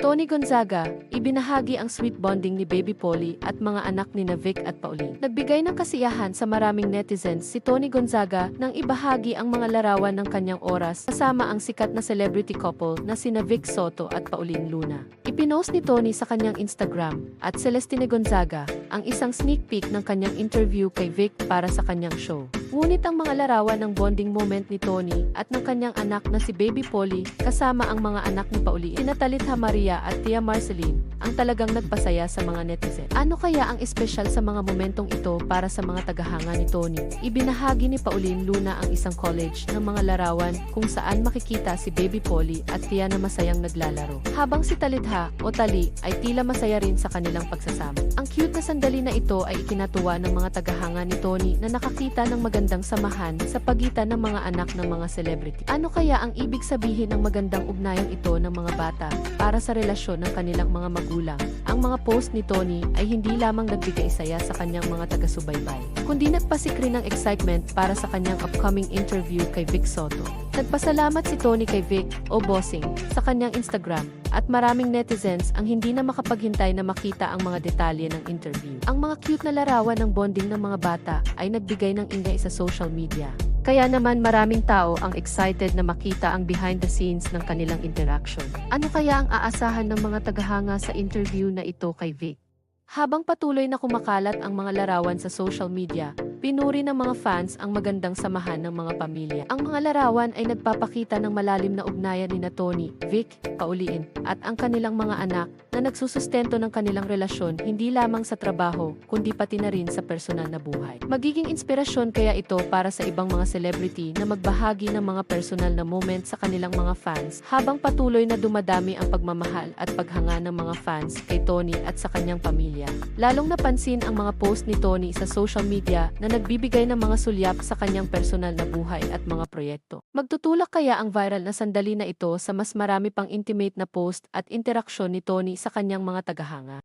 Tony Gonzaga, ibinahagi ang sweet bonding ni Baby Polly at mga anak ni Vic at Pauline. Nagbigay ng kasiyahan sa maraming netizens si Tony Gonzaga nang ibahagi ang mga larawan ng kanyang oras kasama ang sikat na celebrity couple na sina Vic Soto at Pauline Luna. Ipinost ni Tony sa kanyang Instagram at Celestine Gonzaga ang isang sneak peek ng kanyang interview kay Vic para sa kanyang show. Ngunit ang mga larawan ng bonding moment ni Tony at ng kanyang anak na si Baby Polly kasama ang mga anak ni Pauline, sina Talitha Maria at Tia Marceline, ang talagang nagpasaya sa mga netizen. Ano kaya ang espesyal sa mga momentong ito para sa mga tagahanga ni Tony? Ibinahagi ni Pauline Luna ang isang college ng mga larawan kung saan makikita si Baby Polly at Tia na masayang naglalaro. Habang si Talitha o Tali ay tila masaya rin sa kanilang pagsasama. Ang cute na sandali na ito ay ikinatuwa ng mga tagahanga ni Tony na nakakita ng magandang samahan sa pagitan ng mga anak ng mga celebrity. Ano kaya ang ibig sabihin ng magandang ugnayang ito ng mga bata para sa relasyon ng kanilang mga magulang? Ang mga post ni Tony ay hindi lamang nagbigay saya sa kanyang mga taga-subaybay, kundi nagpasik rin ng excitement para sa kanyang upcoming interview kay Vic Soto. Nagpasalamat si Tony kay Vic o Bossing sa kanyang Instagram at maraming netizens ang hindi na makapaghintay na makita ang mga detalye ng interview. Ang mga cute na larawan ng bonding ng mga bata ay nagbigay ng ingay sa social media. Kaya naman maraming tao ang excited na makita ang behind the scenes ng kanilang interaction. Ano kaya ang aasahan ng mga tagahanga sa interview na ito kay Vic? Habang patuloy na kumakalat ang mga larawan sa social media, pinuri ng mga fans ang magandang samahan ng mga pamilya. Ang mga larawan ay nagpapakita ng malalim na ugnayan ni Tony, Vic, Pauline, at ang kanilang mga anak na nagsusustento ng kanilang relasyon hindi lamang sa trabaho, kundi pati na rin sa personal na buhay. Magiging inspirasyon kaya ito para sa ibang mga celebrity na magbahagi ng mga personal na moment sa kanilang mga fans habang patuloy na dumadami ang pagmamahal at paghanga ng mga fans kay Tony at sa kanyang pamilya. Lalong napansin ang mga post ni Tony sa social media na nagbibigay ng mga sulyap sa kanyang personal na buhay at mga proyekto. Magtutulak kaya ang viral na sandali na ito sa mas marami pang intimate na post at interaksyon ni Tony sa kanyang mga tagahanga?